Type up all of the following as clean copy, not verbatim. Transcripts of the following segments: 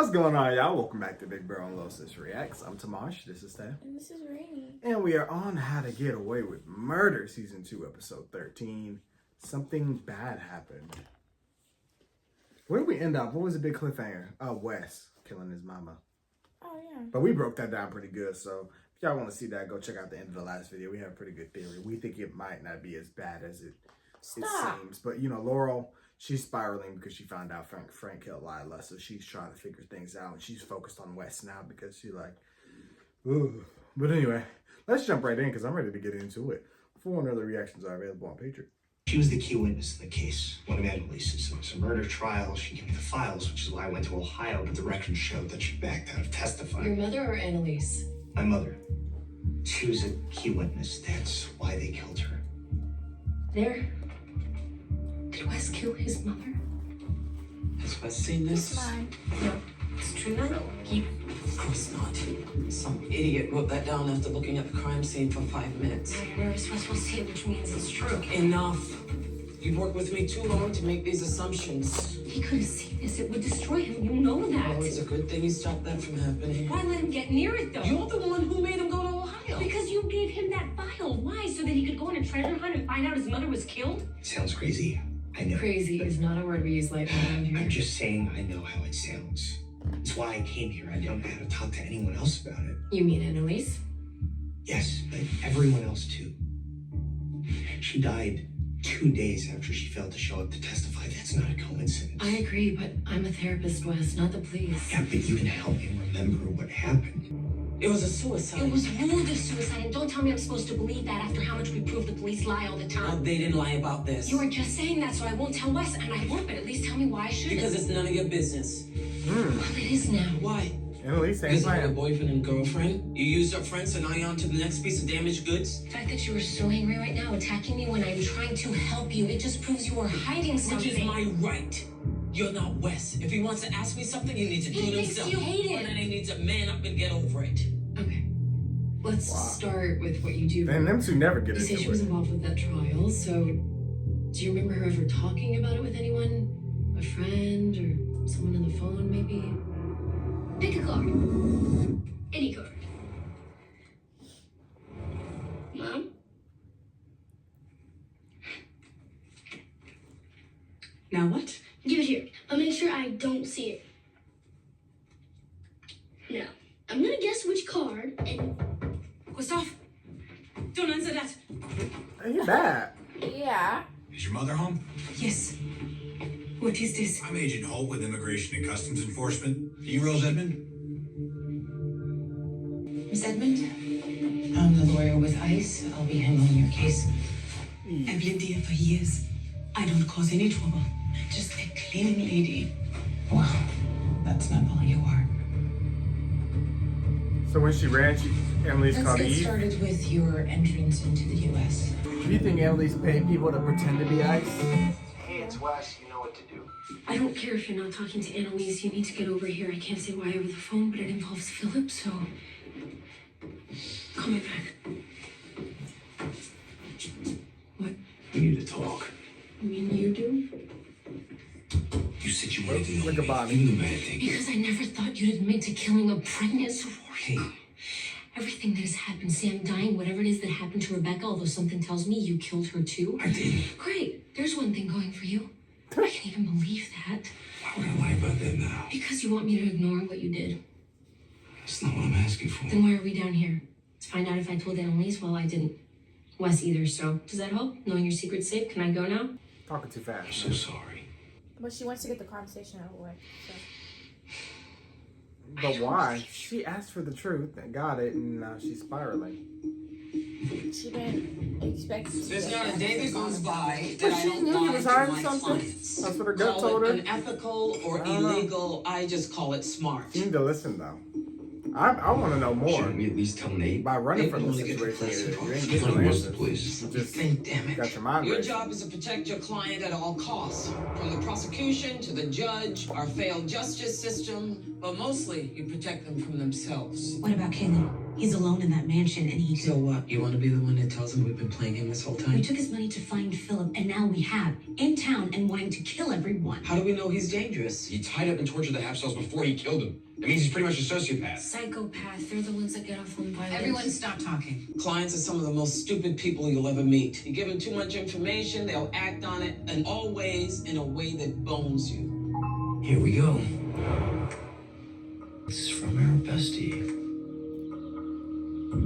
What's going on, y'all? Welcome back to Big Bro and Little Sis Reacts. I'm Tamash, this is Steph. And this is Rainy. And we are on How to Get Away with Murder, Season 2, Episode 13. Something bad happened. Where did we end up? What was the big cliffhanger? Wes killing his mama. Oh, yeah. But we broke that down pretty good, so if y'all want to see that, go check out the end of the last video. We have a pretty good theory. We think it might not be as bad as it seems. But, you know, Laurel, she's spiraling because she found out Frank killed Lila, so she's trying to figure things out, and she's focused on Wes now because she's like, ooh. But anyway, let's jump right in because I'm ready to get into it. 4 other reactions are available on Patreon. She was the key witness in the case, one of Annalise's. It was a murder trial. She gave me the files, which is why I went to Ohio, but the records showed that she backed out of testifying. Your mother or Annalise? My mother. She was a key witness. That's why they killed her. There. Did Wes kill his mother? Has Wes seen this? It's fine. No. It's true now? Of course not. Some idiot wrote that down after looking at the crime scene for 5 minutes. You're nervous Wes will see it, which means it's true. Enough. You've worked with me too long to make these assumptions. He could have seen this. It would destroy him. You know that. Oh, it's a good thing you stopped that from happening. Why let him get near it, though? You're the one who made him go to Ohio. Because you gave him that file. Why? So that he could go on a treasure hunt and find out his mother was killed? It sounds crazy. I know. Crazy is not a word we use lightly around here. I'm just saying I know how it sounds. That's why I came here. I don't know how to talk to anyone else about it. You mean Annalise? Yes, but everyone else too. She died 2 days after she failed to show up to testify. That's not a coincidence. I agree, but I'm a therapist, Wes, not the police. Yeah, but you can help me remember what happened. It was a suicide. It was ruled a suicide, and don't tell me I'm supposed to believe that after how much we prove the police lie all the Well, time. they didn't lie about this. You were just saying that, so I won't tell Wes, and I won't, but at least tell me why I shouldn't. Because it's none of your business. Well, it is now. Why? Annalise ain't Because of your playing. boyfriend and girlfriend? You used her friends and now you're on to the next piece of damaged goods? The fact that you were so angry right now, attacking me when I'm trying to help you, it just proves you were hiding something. Which is my right. You're not Wes. If he wants to ask me something, he needs to do He it thinks himself. you hate it. And then he needs to man up and get over it. Okay. Let's start with what you do. And them two never get You say she into was it. involved with that trial, so do you remember her ever talking about it with anyone? A friend or someone on the phone, maybe? Pick a card. Any card. Mom? Now what? Give it here. I'll make sure I don't see it. Now, I'm gonna guess which card and Gustav, don't answer that. Hey, you bad. Yeah. Is your mother home? Yes. What is this? I'm Agent Holt with Immigration and Customs Enforcement. Are you Rose Edmond? Miss Edmond, I'm the lawyer with ICE. I'll be handling your case. I've lived here for years. I don't cause any trouble. Just a cleaning lady. Wow, that's not all you are. So when she ran, Annalise Let's called get Eve. started with your entrance into the U.S. Do you think Annalise paid people to pretend to be ICE? Hey, it's Wes. You know what to do. I don't care if you're not talking to Annalise. You need to get over here. I can't say why over the phone, but it involves Philip, so call me back. What? We need to talk. You mean you do? You said you wanted to know Look at me. Bonnie. You knew bad things. Because I never thought you'd admit to killing a pregnant sorority. Hey, Everything that has happened, Sam dying, whatever it is that happened to Rebecca, although something tells me you killed her too. I didn't. Great. There's one thing going for you. I can't even believe that. Why would I lie about that now? Because you want me to ignore what you did. That's not what I'm asking for. Then why are we down here? To find out if I told Annalise? Well, I didn't. Wes either, so does that help? Knowing your secret's safe? Can I go now? Talking too I'm fast. so sorry. But she wants to get the conversation out of the way. So. But why? She asked for the truth and got it, and now she's spiraling. She didn't expect to There's get not a day that goes by But that I she don't knew he lie was to hiding my something. clients. That's what her gut Call told it her. unethical or I don't know. illegal. I just call it smart. You need to listen, though. I want to know more. Shouldn't we at least tell Nate? By running Nate from would the only get the situation, press you ain't He getting only no wants the answers. police. You just God damn it. got your mind Your racing. job is to protect your client at all costs, from the prosecution to the judge, our failed justice system, but mostly you protect them from themselves. What about Caitlin? He's alone in that mansion and he So what? You want to be the one that tells him we've been playing him this whole We time? took his money to find Philip, and now we have in town and wanting to kill everyone. How do we know he's dangerous? He tied up and tortured the Hapsels before he killed him. That means he's pretty much a sociopath. Psychopath. They're the ones that get off on violence. Everyone stop talking. Clients are some of the most stupid people you'll ever meet. You give them too much information, they'll act on it, and always in a way that bones you. Here we go. This is from our bestie. Oh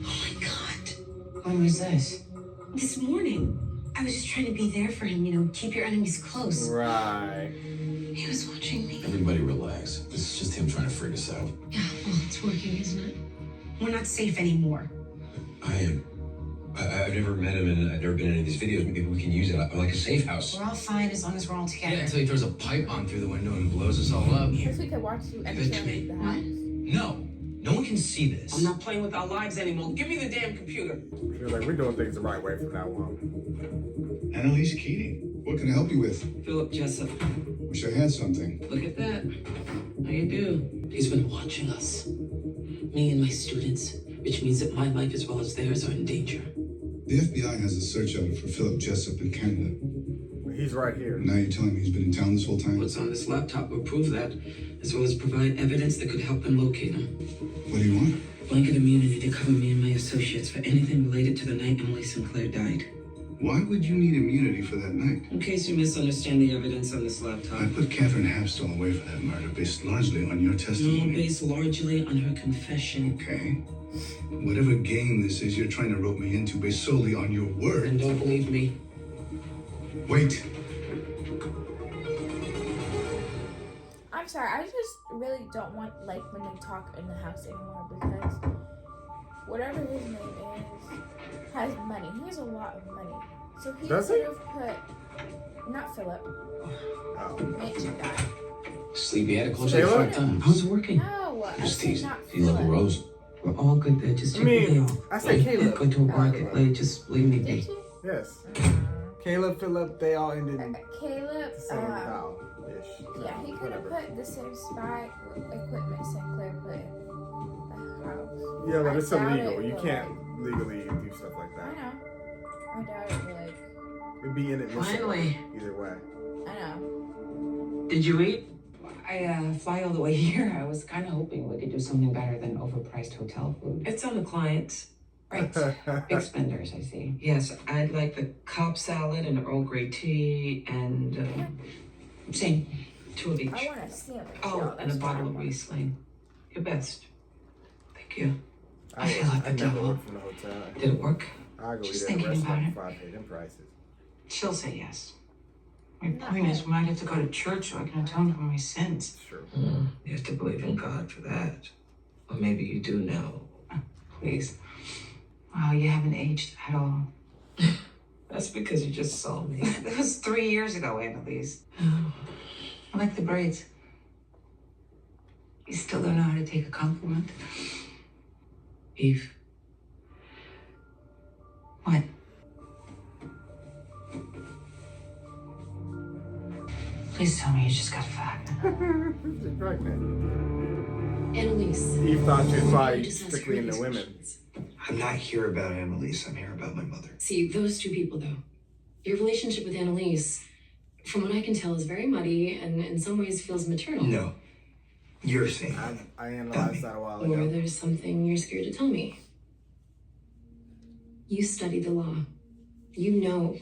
my God. When was this? This morning, I was just trying to be there for him, you know, keep your enemies close. Right. He was watching me. Everybody relax. This is just him trying to freak us out. Yeah, well, it's working, isn't it? We're not safe anymore. I've never met him and I've never been in any of these videos. Maybe we can use it like a safe house. We're all fine as long as we're all together. Yeah, until he throws a pipe bomb through the window and blows us all up. Guess we could watch you enter Eventually. the house. No one can see this. I'm not playing with our lives anymore. Give me the damn computer. Feels like we're doing things the right way from now on. Annalise Keating, what can I help you with? Philip Jessup. Wish I had something. Look at that. How you do? He's been watching us. Me and my students, which means that my life as well as theirs are in danger. The FBI has a search out for Philip Jessup in Canada. He's right here. Now you're telling me he's been in town this whole time? What's on this laptop will prove that, as well as provide evidence that could help them locate him. What do you want? Blanket immunity to cover me and my associates for anything related to the night Emily Sinclair died. Why would you need immunity for that night? In case you misunderstand the evidence on this laptop. I put Catherine Hapstone away for that murder based largely on your testimony. Based largely on her confession. Okay. Whatever game this is you're trying to rope me into based solely on your word. And don't believe me. Wait. I'm sorry, I just really don't want like when they talk in the house anymore because whatever his name is has money. He has a lot of money. So he Does could he? have put not Philip. Oh. Mitch died. Sleepyhead, close to Taylor? the time. How's it working? No, I Just said teasing. not You love the Philip. rose. We're all good there. Just I check the mean, mail. I said Caleb. Go to a market late. Just leave me Did be. you? Yes. Caleb, Philip, they all ended in Caleb, the same vowel-ish. yeah, he could have Whatever. put the same spy equipment Sinclair put in the house. Yeah, but I it's doubt illegal. it, You but, can't legally do stuff like I that. know. I doubt it, but like, It'd be inadmissible Finally. either way. I know. Did you eat? I fly all the way here. I was kind of hoping we could do something better than overpriced hotel food. It's on the clients. Right. Big spenders, I see. Yes, I'd like the Cobb salad and Earl Grey tea and same, 2 of each. I want to see him. Oh, and a bottle of Riesling. Your best. Thank you. I feel like I the never devil. worked from the hotel. Did it work? I go eat Just at a thinking about restaurant it. before I pay them prices. She'll say yes. My point is, we might have to go to church so I can atone for my sins. It's true. You have to believe in God for that. Or maybe you do now. Please. Wow, you haven't aged at all. That's because you just saw me. That was 3 years ago, Annalise. I like the braids. You still don't know how to take a compliment? Eve. What? Please tell me you just got fat. She's pregnant. Annalise. Eve thought she was probably Just ask strictly her into these women. questions. I'm not here about Annalise. I'm here about my mother. See, those two people, though. Your relationship with Annalise, from what I can tell, is very muddy and in some ways feels maternal. No. You're saying I analyzed that a while Or ago. there's something you're scared to tell me. You study the law. You know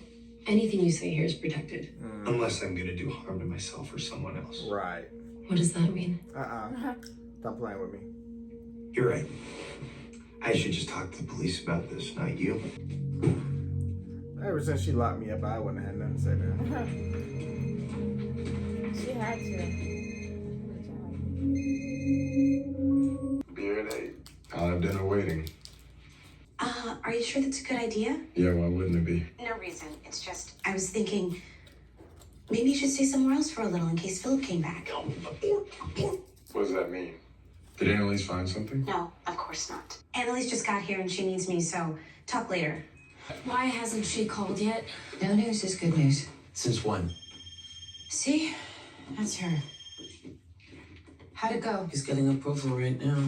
anything you say here is protected. unless I'm gonna do harm to myself or someone else. Right. What does that mean? Stop playing with me. You're right. I should just talk to the police about this, not you. Ever since she locked me up, I wouldn't have had nothing to say to her. She had to. Beer at 8. I'll have dinner waiting. Are you sure that's a good idea? Yeah, why wouldn't it be? No reason. It's just, I was thinking, maybe you should stay somewhere else for a little in case Philip came back. What does that mean? Did Annalise find something? No, of course not. Annalise just got here and she needs me, so talk later. Why hasn't she called yet? No news is good news. Since when? See? That's her. How'd it go? He's getting approval right now.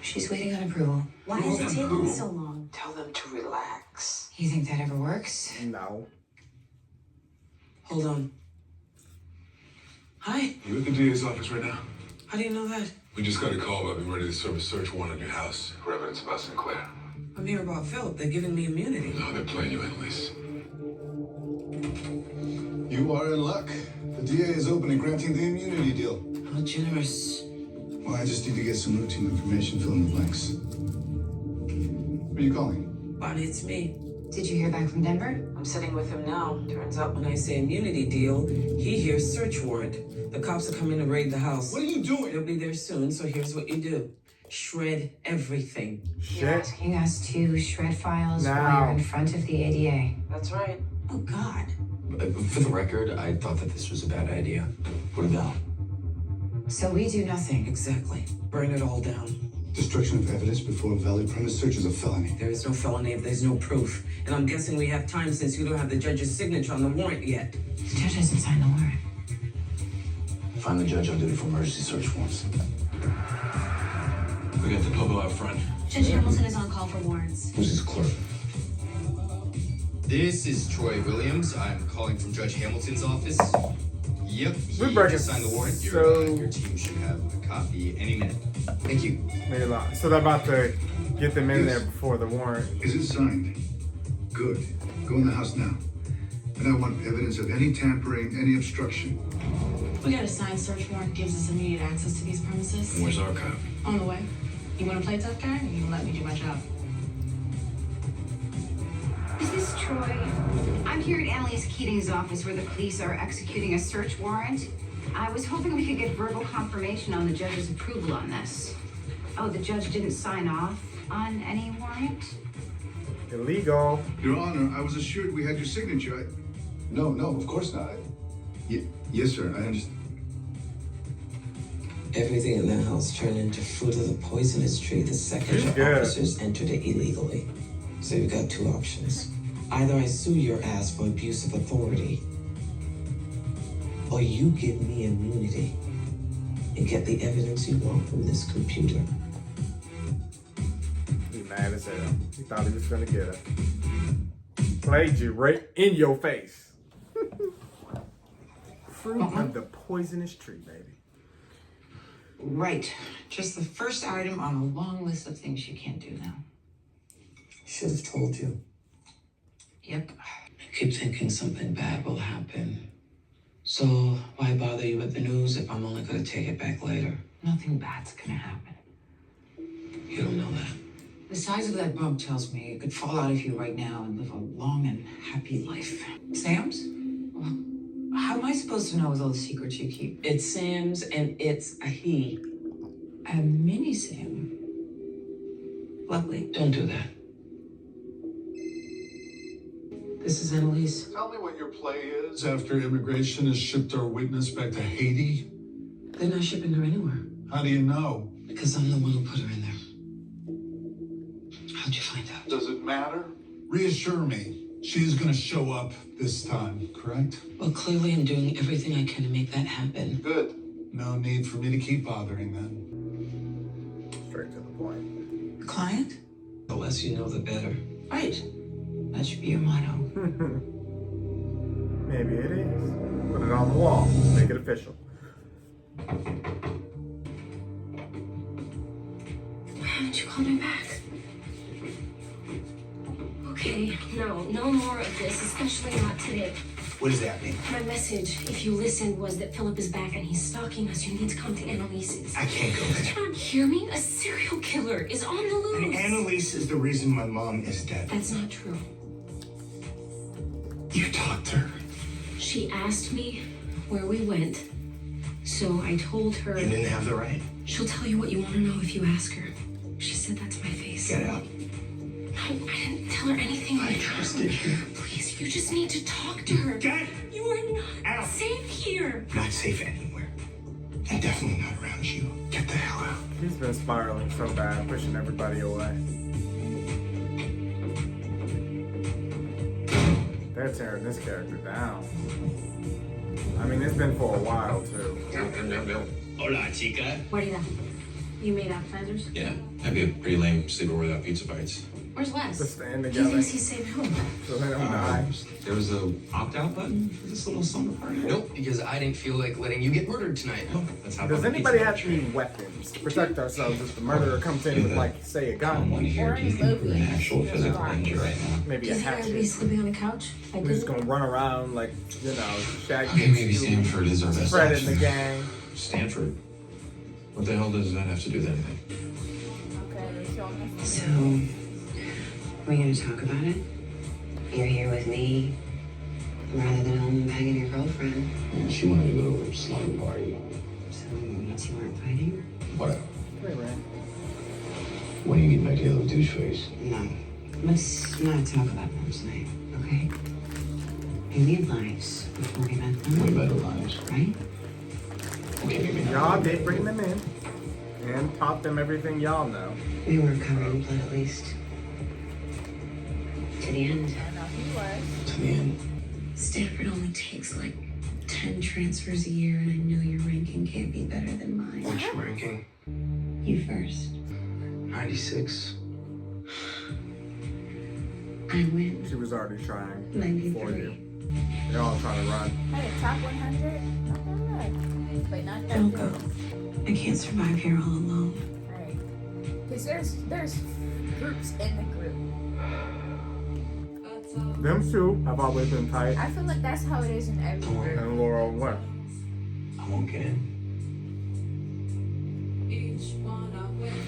She's waiting on approval. Why is it taking so long? Tell them to relax. You think that ever works? No. Hold on. Hi. You at the DA's office right now? How do you know that? We just got a call about being ready to serve a search warrant on your house for evidence about Sinclair. I'm here about Philip. They're giving me immunity. No, they're playing you, Annalise. You are in luck. The DA is open and granting the immunity deal. How generous. Well, I just need to get some routine information, fill in the blanks. Who are you calling? Bonnie, it's me. Did you hear back from Denver? I'm sitting with him now. Turns out when I say immunity deal, he hears search warrant. The cops are coming to raid the house. What are you doing? They'll be there soon, so here's what you do. Shred everything. You're Shit. asking us to shred files while Now. you're in front of the ADA. That's right. Oh, God. For the record, I thought that this was a bad idea. What about? So we do nothing. Exactly. Burn it all down. Destruction of evidence before a valid premise search is a felony. There is no felony if there's no proof. And I'm guessing we have time since you don't have the judge's signature on the warrant yet. The judge hasn't signed the warrant. Find the judge on duty for emergency search warrants. We got the popo out front. Judge Hamilton is on call for warrants. Who's his clerk? This is Troy Williams. I'm calling from Judge Hamilton's office. Yep, We're he breaking just signed the warrant. so- Your team should have a copy any minute. Thank you. Maybe not. So they're about to get them in there before the warrant. Is it signed? Good. Go in the house now. And I want evidence of any tampering, any obstruction. We got a signed search warrant gives us immediate access to these premises. And where's our cop? On the way. You want to play tough guy, or you let me do my job? Is this Troy? I'm here at Annalise Keating's office where the police are executing a search warrant. I was hoping we could get verbal confirmation on the judge's approval on this. Oh, the judge didn't sign off on any warrant? Illegal. Your Honor, I was assured we had your signature. No, of course not. Yes, sir, I understand. Everything in the house turned into fruit of the poisonous tree the second He's your good. officers entered it illegally. So you've got two options. Either I sue your ass for abuse of authority, or you give me immunity and get the evidence you want from this computer. He mad as hell. He thought he was gonna get it. Played you right in your face. Fruit of the poisonous tree, baby. Right. Just the first item on a long list of things you can't do now. Should have told you. Yep. I keep thinking something bad will happen. So why bother you with the news if I'm only gonna take it back later? Nothing bad's gonna happen. You don't know that. The size of that bump tells me it could fall out of you right now and live a long and happy life. Sam's? Well, how am I supposed to know with all the secrets you keep? It's Sam's and it's a he. A mini Sam. Lovely. Don't do that. This is Annalise. Tell me what your play is after immigration has shipped our witness back to Haiti. They're not shipping her anywhere. How do you know? Because I'm the one who put her in there. How'd you find out? Does it matter? Reassure me. She's gonna show up this time, correct? Well, clearly I'm doing everything I can to make that happen. Good. No need for me to keep bothering then. Straight to the point. The client? The less you know, the better. Right. That should be your motto. Maybe it is. Put it on the wall. Make it official. Why haven't you called me back? Okay, no more of this, especially not today. What does that mean? My message, if you listened, was that Philip is back and he's stalking us. You need to come to Annalise's. I can't go there. You don't hear me? A serial killer is on the loose. And Annalise is the reason my mom is dead. That's not true. You talked to her. She asked me where we went, so I told her. You didn't have the right. She'll tell you what you want to know if you ask her. She said that's my face. Get out. No, I didn't tell her anything. I trusted you. Please, you just need to talk to her. Get You are not out. safe here. Not safe anywhere. And definitely not around you. Get the hell out. He's been spiraling so bad, pushing everybody away. They're tearing this character down. I mean, it's been for a while, too. Hola, chica. Guarida, You made appetizers? Yeah, I'd be a pretty lame sleeper without pizza bites. Where's Les? Just stand He together thinks he's safe at home. so they don't die. There was a opt-out button for this little summer party. Nope, because I didn't feel like letting you get murdered tonight. That's how. Does anybody have any weapons to protect ourselves if the murderer comes in with, like, say, a gun? One here. Do you think we're in actual physical danger right now? Maybe Do a you think I'd be hatchet. sleeping on the couch? I We're just didn't. gonna run around like, you know, Shaggy Okay, and maybe Scooby, Stanford is our best spreading option. the gang. Stanford? What the hell does that have to do with anything? Okay, they're showing us. So, we're gonna talk about it? You're here with me, rather than home banging your girlfriend. She wanted to go to a slumber party. So, it means you weren't fighting? Whatever. Wait, Ray. When are you getting back to the little douche face? No. Let's not talk about them tonight, okay? We need lives before we met them. Way better lives. Right? Okay, maybe not. Y'all did bring them in and taught them everything y'all know. We weren't covered in blood, at least. To the end. I know he was. To the end. Stanford only takes like 10 transfers a year, and I know your ranking can't be better than mine. Which ranking? You first. 96. I win. She was already trying 93. for you. They're all trying to run. Hey, top 100. Not that bad. But not that Don't good. go. I can't survive here all alone. Alright. Because there's groups in the group. Them two have always been tight. I feel like that's how it is in every group. And Laurel what? I won't get in.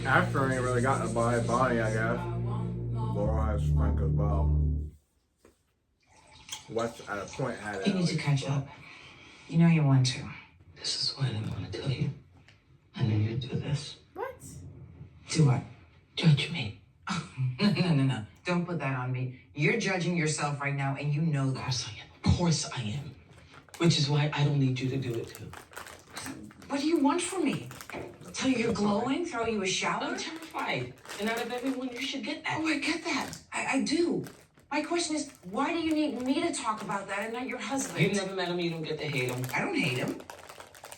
After ain't really gotten by Bonnie, I guess. Laurel has Frank as well. West at a point had it. You need to catch up. You know you want to. This is why I didn't want to tell you. I knew you'd do this. What? Do what? Judge me. No. Don't put that on me. You're judging yourself right now, and you know Of that. course I am. Of course I am. Which is why I don't need you to do it too. What do you want from me? Tell you you're glowing? Throw you a shower? I'm terrified. And out of everyone, you should get that. Oh, I get that. I do. My question is, why do you need me to talk about that and not your husband? You've never met him, you don't get to hate him. I don't hate him.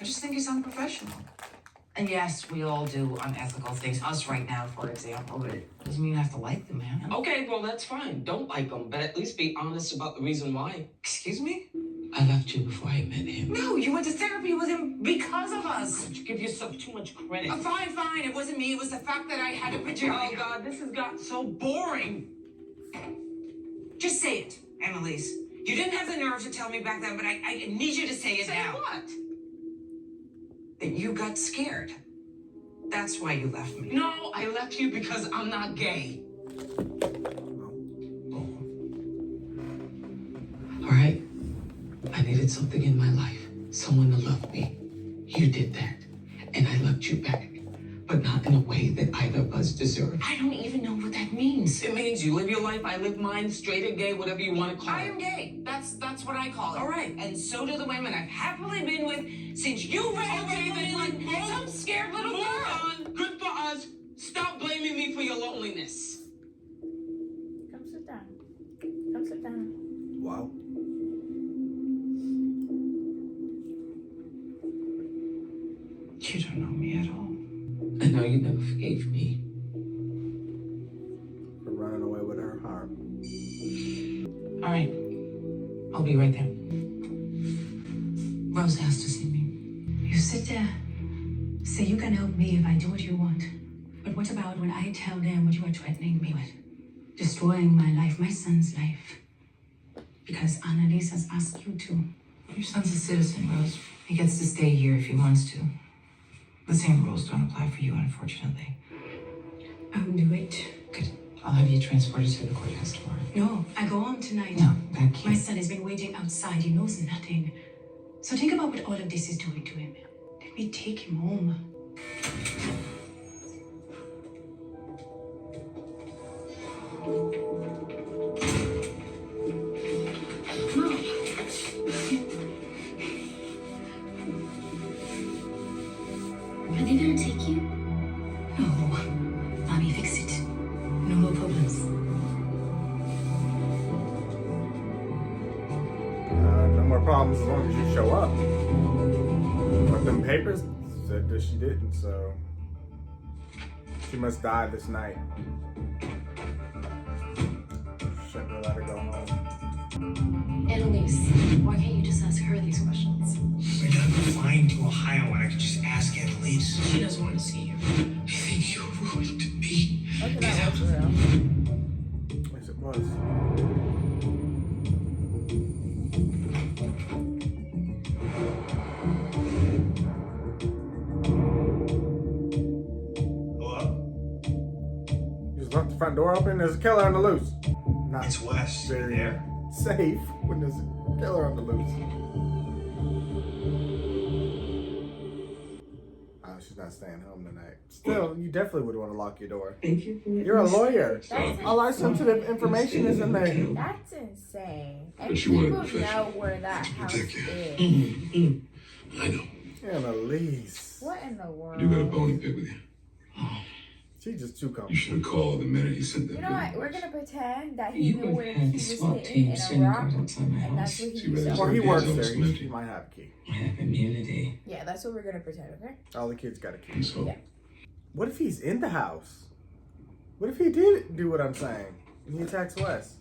I just think he's unprofessional. And yes, we all do unethical things. Us right now, for example, but it doesn't mean I have to like the man. Okay, well, that's fine. Don't like him, but at least be honest about the reason why. Excuse me? I left you before I met him. No, you went to therapy with him because of us. You give yourself too much credit. Fine. It wasn't me. It was the fact that I had a vagina. Oh, God, this has got so boring. Just say it, Annalise. You didn't have the nerve to tell me back then, but I need you to say it now. Say what? That you got scared. That's why you left me. No, I left you because I'm not gay. All right? I needed something in my life. Someone to love me. You did that. And I loved you back. But not in a way that either of us deserved. I don't even know what that means. It means you live your life, I live mine, straight or gay, whatever you want to call I it. am gay. That's what I call it. All right. And so do the women I've happily been with since you ran away from me like some scared little Move girl. on. Good for us. Stop blaming me for your loneliness. Come sit down. Come sit down. Wow. You don't know me at all. I know you never forgave me. For running away with her heart. All right. I'll be right there. Rose has to see me. You sit there. Say you can help me if I do what you want. But what about when I tell them what you are threatening me with? Destroying my life, my son's life. Because Annalise has asked you to. Your son's a citizen, Rose. He gets to stay here if he wants to. The same rules don't apply for you, unfortunately. I'll do it. Good. I'll have you transported to the courthouse tomorrow. No, I go home tonight. No, that My can't. son has been waiting outside. He knows nothing. So think about what all of this is doing to him. Let me take him home. Are they gonna take you? No, Mommy, fix it. No more problems. No more problems as long as you show up. But them papers said that she didn't, so She must die this night. Shouldn't have let her go home. Annalise, why can't you just ask her these questions? I gotta go flying to Ohio and I could just ask Annalise. She doesn't want to see you. I think you're ruined me. Okay, that was real. Yes, it was. Hello? You just left the front door open. There's a killer on the loose. Not It's Wes. very There? safe when there's a killer on the loose. Oh, she's not staying home tonight. Still, you definitely would want to lock your door. Thank you for You're a lawyer. That's All our sensitive information is in there. That's insane. And But you want people a professional know where that to house protect you. is. I know. What Annalise. in the world? You got a bone to pick with you. She's just too You comfortable. should have called the minute he sent that. You know what? bill. We're gonna pretend that he You knew could where have he the was SWAT sitting team in standing a rock, guard outside my and that's house. what he See, but used that's to. Well, he Okay, works so there. it's He might have a key. I have immunity. Yeah, that's what we're gonna pretend. Okay. All the kids got a key. So, Yeah. What if he's in the house? What if he did do what I'm saying and he attacks Wes?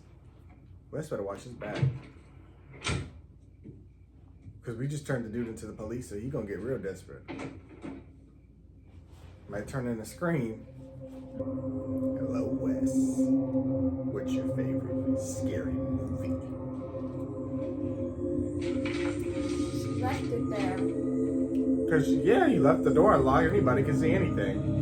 Wes better watch his back. Because we just turned the dude into the police, so he gonna get real desperate. Might turn in a scream. Hello, Wes. What's your favorite scary movie? She left it there. Because, yeah, you left the door unlocked. Anybody can see anything.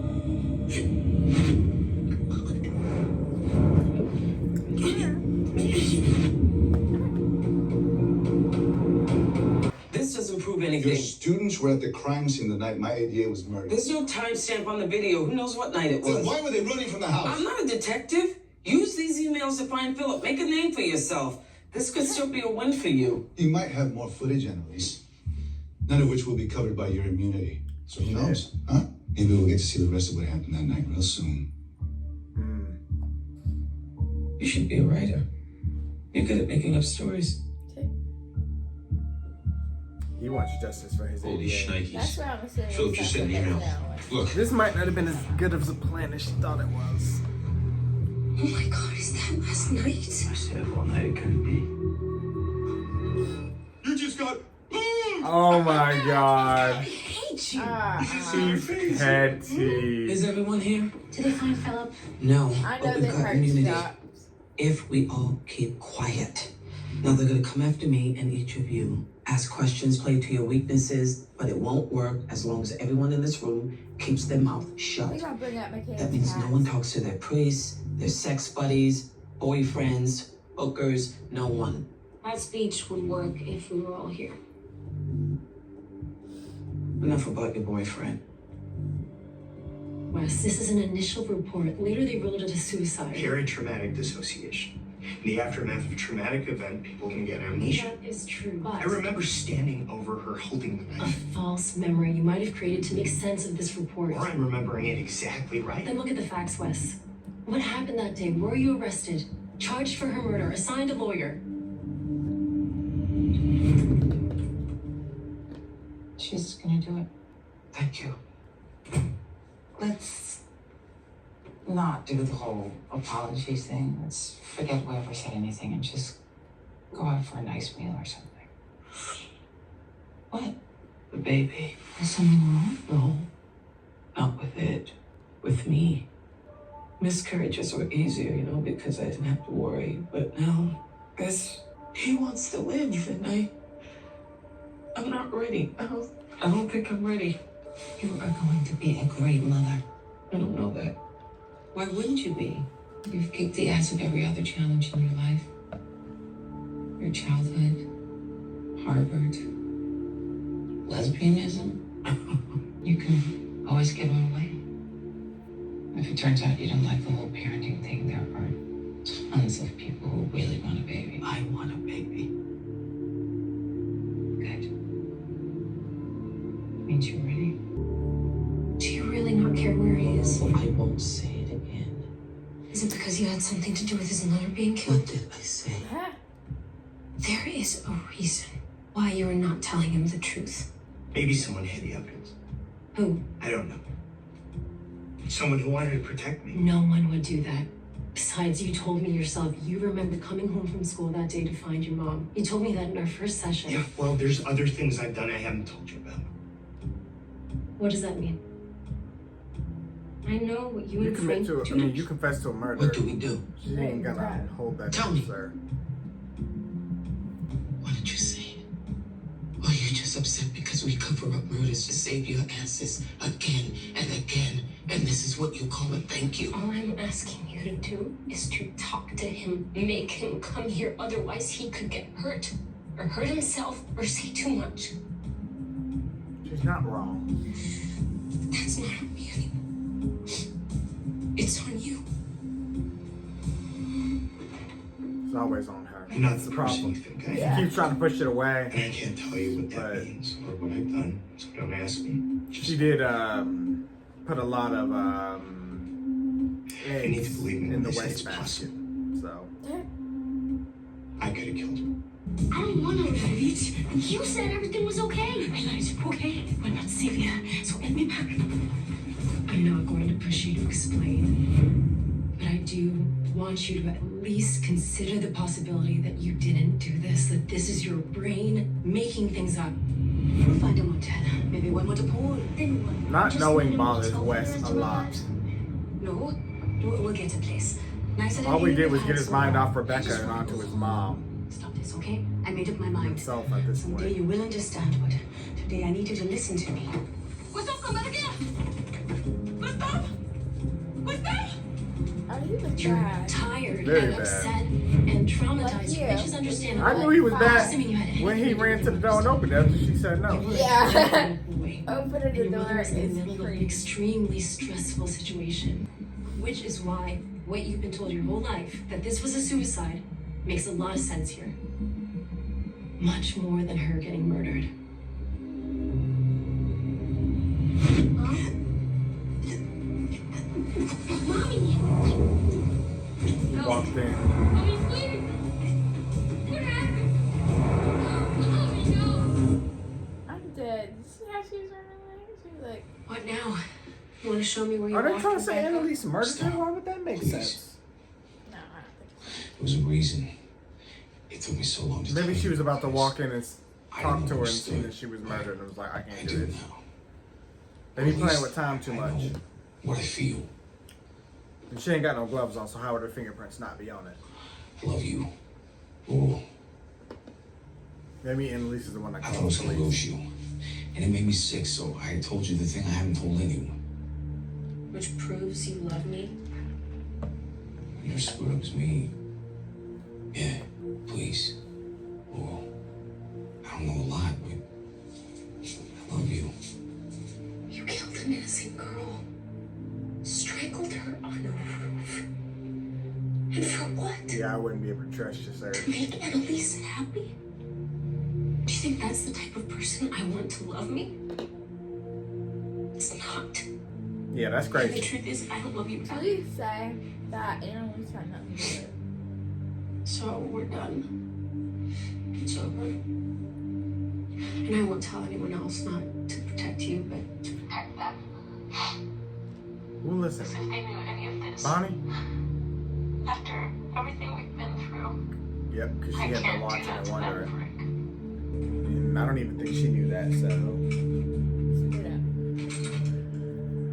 This doesn't prove your anything. students were at the crime scene the night my ADA was murdered. There's no timestamp on the video. Who knows what night it Then was? why were they running from the house? I'm not a detective. Use these emails to find Philip. Make a name for yourself. This could still be a win for you. You might have more footage, Annalise. None of which will be covered by your immunity. So who knows? Huh? Maybe we'll get to see the rest of what happened that night real soon. You should be a writer. You're good at making up stories. He wants justice for his All ADA. these That's shnikes. what I'm saying. Philip just sent an email. Look, This might not have been as good of a plan as she thought it was. Oh my god, is that last night? I said all night it couldn't be. You just got Oh my god. I hate you. She's petty. Is everyone here? Did they find Philip? No. I know But they we've got hurt immunity. jobs. If we all keep quiet. Now they're gonna come after me and each of you. Ask questions, play to your weaknesses, but it won't work as long as everyone in this room keeps their mouth We're shut. gonna bring up McKay's That means no past. one talks to their priests, their sex buddies, boyfriends, hookers, no one. That speech would work if we were all here. Enough about your boyfriend. Wes, this is an initial report. Later they ruled it a suicide. Peritraumatic dissociation. In the aftermath of a traumatic event, people can get amnesia. That is true, but I remember standing over her holding the a knife. false memory you might have created to make sense of this report. Or I'm remembering it exactly right. Then look at the facts, Wes. What happened that day? Were you arrested? Charged for her murder? Assigned a lawyer? She's gonna do it. Thank you. Let's not do the whole apologies thing. Let's forget whoever said anything and just go out for a nice meal or something. What? The baby. Is something wrong? No. Not with it. With me. Miscarriages were easier, because I didn't have to worry. But now, he wants to live, and I'm not ready. I don't think I'm ready. You are going to be a great mother. I don't know that. Why wouldn't you be? You've kicked the ass of every other challenge in your life. Your childhood, Harvard, lesbianism. You can always give them away. If it turns out you don't like the whole parenting thing, there are tons of people who really want a baby. I want a baby. Good. Means you're ready. Do you really not care where he is? I won't say it again. Is it because you had something to do with his mother being What killed? did I say? Huh? There is a reason why you are not telling him the truth. Maybe someone hid the evidence. Who? I don't know. Someone who wanted to protect me. No one would do that. Besides, you told me yourself you remember coming home from school that day to find your mom. You told me that in our first session. Yeah, well, there's other things I've done I haven't told you about. What does that mean? I know what you You and commit Frank to. I mean, you confess to a murder. What do we do? She ain't gonna hold that Tell against me. her. What did you say? Are you just upset because we cover up murders to save your asses again and again? And this is what you call a thank you? All I'm asking you to do is to talk to him, make him come here, otherwise he could get hurt. Or hurt himself, or say too much. She's not wrong. That's not on me anymore. It's on you. It's always on her. I'm not That's the the person problem. you think I She am. keeps trying to push it away. And I can't tell you what that But- means or what I've done, so don't ask me. She did put a lot of I need to eggs believe me in when the they say it's wastebasket. So I could have killed her. I don't want to leave it. You said everything was okay. I lied. Okay, but not Sylvia. So let me back. I'm not going to push you to explain. But I do want you to at least consider the possibility that you didn't do this, that this is your brain making things up. We'll find a motel. Maybe one with a pool. Then what? not Just knowing let me bothers go Wes there a to lot. relax. No, we'll get a place. Nicer than All we any did was had get his so mind far. off Rebecca Just and want onto to his go mom Stop this, okay? I made up my mind. himself at this Someday point. you will understand, but today I need you to listen to me. Gustav, come back again! Gustav! Gustav! Oh, he was You're bad. tired Very and bad. upset and traumatized, Like you. which is understandable. I knew he was bad Assuming you had when he anything ran to the door and opened it after she said no. Yeah. Wait. Opening And the your door mother is was in the middle of an creepy. extremely stressful situation, which is why what you've been told your whole life, that this was a suicide, makes a lot of sense here. Much more than her getting murdered. Mommy! He walked in. Mommy's bleeding! What happened? Mommy, no! I'm dead. You see how she's running? She's like, What now? You want to show me where you Are they walked trying to say Rebecca? Annalise murdered her? Stop. Why would that make Please. sense? no, I don't think so. There was a reason. It took me so long to Maybe tell she you was about to this. walk in and I talk didn't to her and understood. see that she was murdered and was like, I I can't do do this. now. They be At playing least with time too I much. know what I feel. And she ain't got no gloves on, so how would her fingerprints not be on it? I love you. Oh, Maybe Annalise is the one that I thought I called was the gonna police. lose you. And it made me sick, so I told you the thing I haven't told anyone. Which proves you love me. You're screwed up as me. Yeah, please. Oh, I don't know a lot, but I love you. You killed an innocent girl. Strangled her on a roof. And for what? Yeah, I wouldn't be able to trust you, sir. To make Annalise happy? Do you think that's the type of person I want to love me? It's not. Yeah, that's And the crazy. truth is, I don't love you. Please say that Annalise had nothing to do with it. So we're done. It's over. And I won't tell anyone else, not to protect you, but to protect them. Who listen? If they knew any of this, Bonnie? after everything we've been through, Yep, because she I had been can't do watching that and to them, wondering. Rick. And I don't even think she knew that, so. Yeah.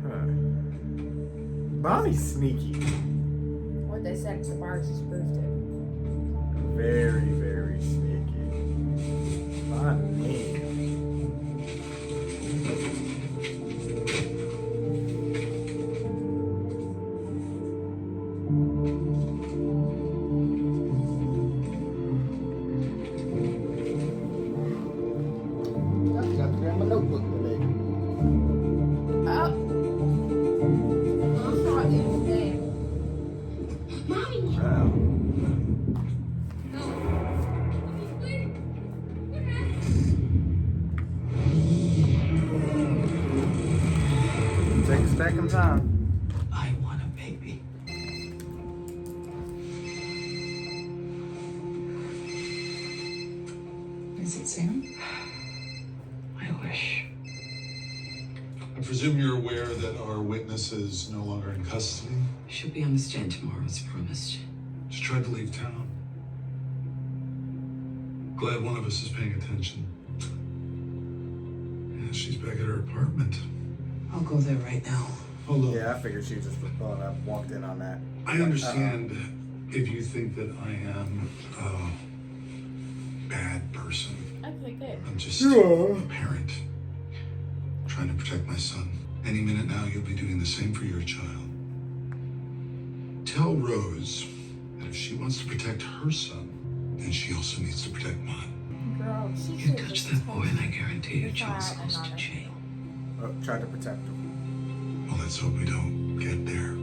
Huh. Bonnie's sneaky. What they said at the bars just proved it. Very, very sneaky. Bonnie. I forgot to grab my notebook today. Oh. I'm not even there. Mommy! Mommy's bleeding! What happened? Take a stack of time. I want a baby. Is it Sam? I wish. presume you're aware that our witness is no longer in custody? She'll be on the stand tomorrow, as promised. She tried to leave town. Glad one of us is paying attention. Yeah, she's back at her apartment. I'll go there right now. Hold on. Yeah, I figured she just was pulling up, walked in on that. I understand if you think that I am a bad person. Okay, good. I'm just a parent trying to protect my son. Any minute now, you'll be doing the same for your child. Tell Rose that if she wants to protect her son, then she also needs to protect mine. Girl, she You touch that boy and I guarantee your child's goes to jail. Tried to protect him. Well, let's hope we don't get there.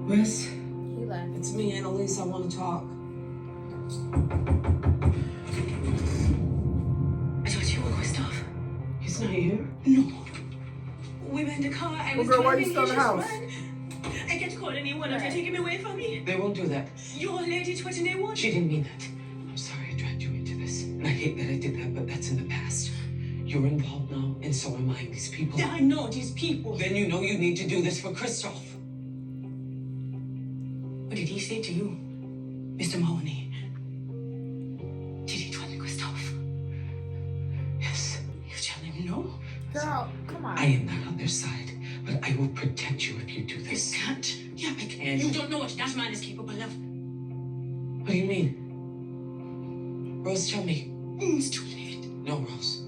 Wes, He left. it's me, Annalise. I want to talk. I thought you were Gustav. He's not here. No. We were in the car. I was girl, why you driving. still in He the just house? ran. I can't call anyone if you take him away from me. They won't do that. Your lady threatened anyone? She didn't mean that. I'm sorry I dragged you into this. And I hate that I did that, but that's in the past. You're involved now, and so am I. These people. I know these people. Then you know you need to do this for Christoph. What did he say to you, Mr. Mahoney? Did he threaten Gustav? Yes. You tell him no? Girl, come on. I am not on their side, but I will protect you if you do You this. can't. Yeah, I can. And- You don't know what that man is capable of. What do you mean? Rose, tell me. It's too late. No, Rose.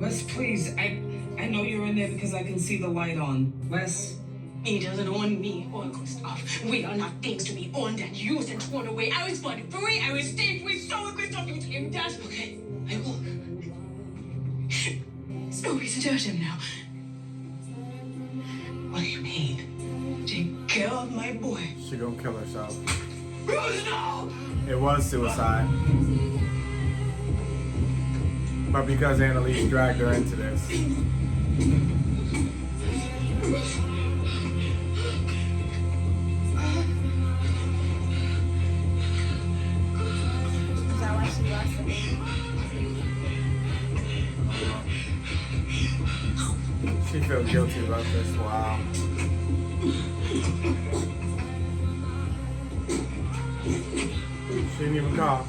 Wes, please. I know you're in there because I can see the light on. Wes. He doesn't own me or Gustav. We are not things to be owned and used and thrown away. I was born free. I was safe. We saw Gustav. You him that. Okay, I will. There's no reason to hurt him now. What do you mean? Take care of my boy. She gonna kill herself. Rose, no! It was suicide. But because Annalise dragged her into this. Is that why she lost the baby? She felt guilty about this. Wow. She didn't even call.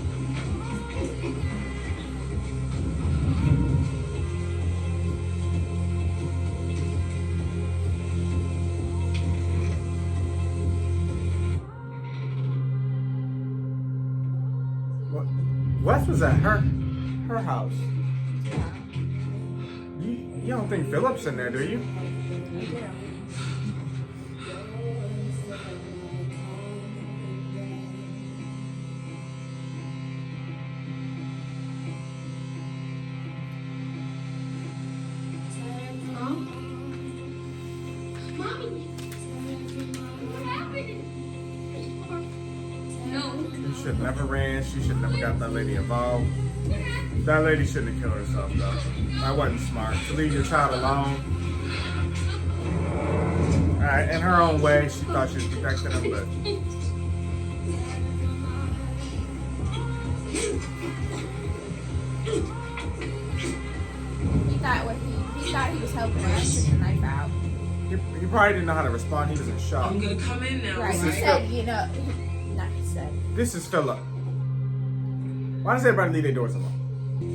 What? Wes was at her house. You don't think Philip's in there, do you? You should never ran. She should never got that lady involved. That lady shouldn't have killed herself, though. That wasn't smart. To leave your child alone. Alright, in her own way, she thought she was protecting him, but... He thought he was helping her. I took the knife out. He probably didn't know how to respond. He was in shock. I'm gonna come in now. Right, he said, you know, not he said. This is Philip. Why does everybody leave their doors alone?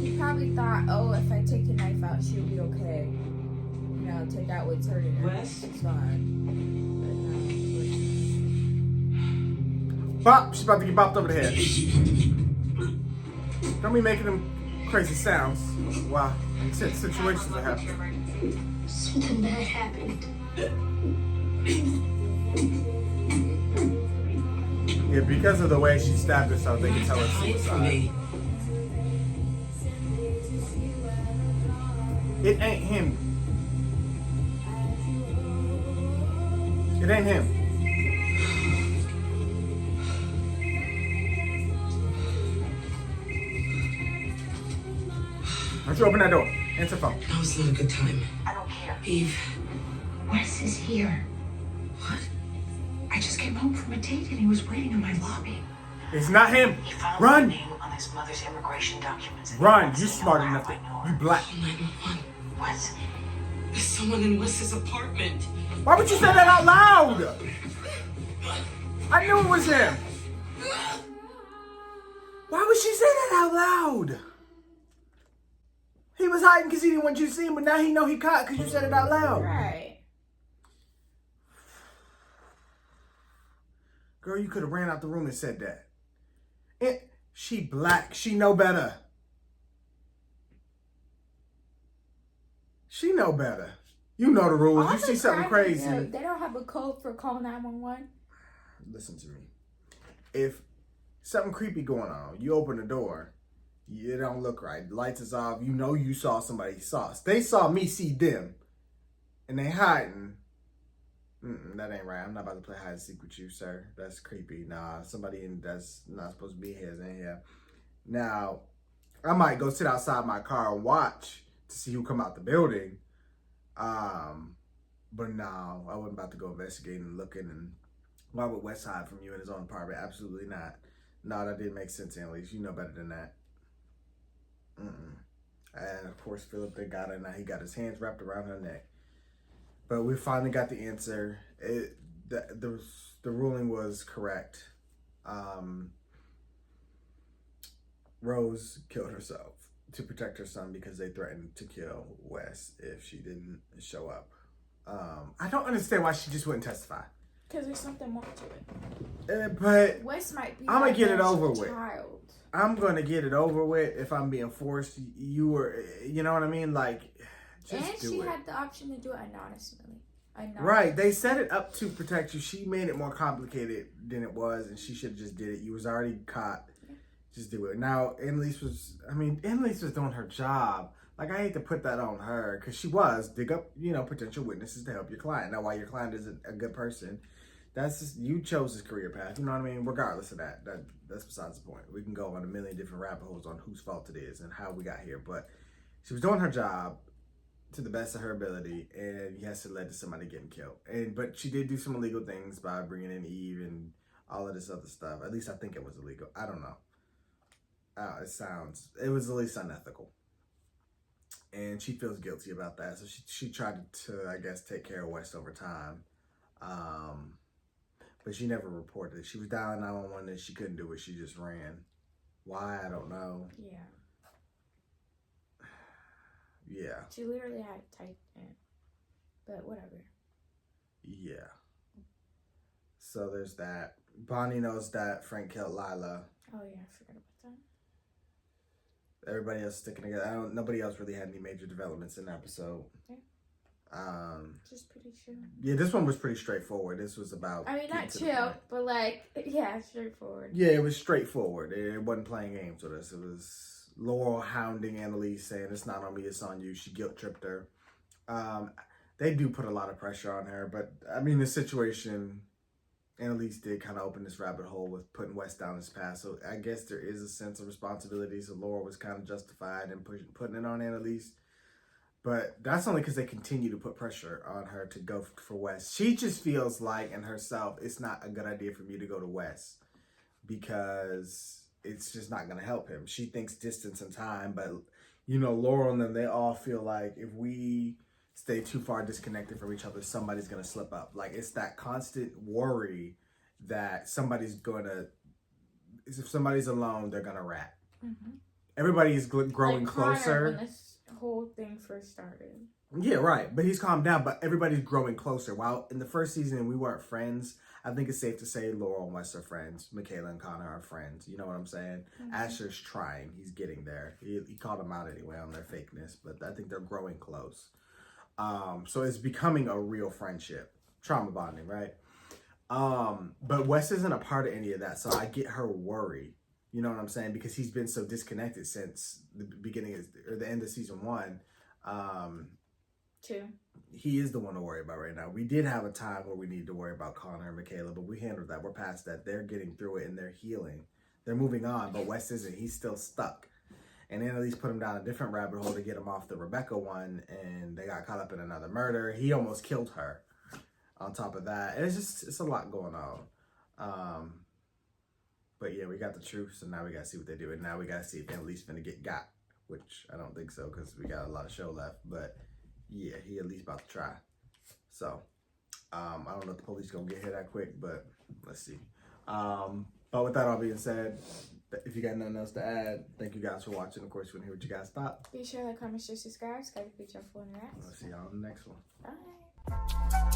He probably thought, oh, if I take the knife out, she'll be okay. You know, take out what's hurting her. Wes? It's fine. Bop! She's about to get bopped over the head. Don't be making them crazy sounds. Wow. Situations are happening. Something bad happened. Yeah, because of the way she stabbed herself, they can tell it's suicide. It ain't him. It ain't him. Why don't you open that door? Answer phone. Now is not a good time. I don't care. Eve. Wes is here. What? came home from a date and he was waiting in my lobby. It's not him. He found Run. my name on his mother's immigration documents. and Run. he You wants to smart know enough how to. I know You her. black. 911. What? There's someone in Wes's apartment. Why would you say that out loud? I knew it was him. Why would she say that out loud? He was hiding because he didn't want you to see him, but now he know he caught because you said it out loud. Right. Girl, you could have ran out the room and said that. She black. She know better. She know better. You know the rules. All You see the something crimes, crazy. they don't have a code for call 911. Listen to me. If something creepy going on, you open the door, it don't look right. The lights is off. You know you saw somebody saw. They saw me see them, and they hiding. That ain't right. I'm not about to play hide and seek with you, sir. That's creepy. Nah, somebody that's not supposed to be here is in here. Now, I might go sit outside my car and watch to see who come out the building. But no, I wasn't about to go investigating and looking. And why would Wes hide from you in his own apartment? Absolutely not. No, that didn't make sense, Annalise. You know better than that. And of course, Philip, they got her. Now he got his hands wrapped around her neck. But we finally got the answer. The ruling was correct. Rose killed herself to protect her son because they threatened to kill Wes if she didn't show up. I don't understand why she just wouldn't testify. Because there's something more to it. But Wes might be I'm gonna like get it a over with. child. I'm gonna get it over with if I'm being forced. You know what I mean? Like, just And do she it. had the option to do it anonymously. Right, they set it up to protect you. She made it more complicated than it was, and she should have just did it. You was already caught. Just do it. Now, Annalise was doing her job. Like, I hate to put that on her, because she was. Dig up, potential witnesses to help your client. Now, while your client isn't a good person, that's just, you chose this career path. You know what I mean? Regardless of that's besides the point. We can go on a million different rabbit holes on whose fault it is and how we got here. But she was doing her job to the best of her ability, and yes, it led to somebody getting killed. But she did do some illegal things by bringing in Eve and all of this other stuff. At least I think it was illegal. I don't know. It was at least unethical. And she feels guilty about that. So she tried to, I guess, take care of Wes over time. But she never reported it. She was dialing 911 and she couldn't do it. She just ran. Why? I don't know. Yeah. Yeah. She literally had it typed in. But whatever. Yeah. So there's that. Bonnie knows that Frank killed Lila. Oh yeah, I forgot about that. Everybody else sticking together. Nobody else really had any major developments in the episode. Yeah. Just pretty chill. Yeah, this one was pretty straightforward. This was about. I mean, not chill, but straightforward. Yeah, it was straightforward. It wasn't playing games with us. It was Laurel hounding Annalise, saying it's not on me, it's on you. She guilt tripped her. They do put a lot of pressure on her, but I mean, the situation, Annalise did kind of open this rabbit hole with putting Wes down his path. So I guess there is a sense of responsibility. So Laurel was kind of justified in putting it on Annalise. But that's only because they continue to put pressure on her to go for Wes. She just feels like in herself, it's not a good idea for me to go to Wes because it's just not going to help him. She thinks distance and time, but Laurel and them, they all feel like if we stay too far disconnected from each other, somebody's going to slip up. Like, it's that constant worry that if somebody's alone, they're going to rat. Mm-hmm. Everybody is growing closer. When this whole thing first started. Yeah, right. But he's calmed down, but everybody's growing closer. While in the first season we weren't friends, I think it's safe to say Laurel and Wes are friends. Michaela and Connor are friends. You know what I'm saying? Mm-hmm. Asher's trying. He's getting there. He called them out anyway on their fakeness, but I think they're growing close. So it's becoming a real friendship. Trauma bonding, right? But Wes isn't a part of any of that, so I get her worry. You know what I'm saying? Because he's been so disconnected since the beginning or the end of season 1. 2. He is the one to worry about right now. We did have a time where we needed to worry about Connor and Michaela, but we handled that. We're past that. They're getting through it and they're healing. They're moving on, but Wes isn't. He's still stuck. And Annalise put him down a different rabbit hole to get him off the Rebecca one, and they got caught up in another murder. He almost killed her on top of that. And it's a lot going on. But yeah, we got the truth, so now we gotta see what they do, and now we gotta see if Annalise finna get got, which I don't think so because we got a lot of show left. But yeah, he at least about to try. So I don't know if the police gonna get here that quick, but let's see. But with that all being said, if you got nothing else to add, thank you guys for watching. Of course, you want to hear what you guys thought. Be sure to like, comment, share, subscribe. Skype, feature, full interacts. I'll see y'all on the next one. Bye.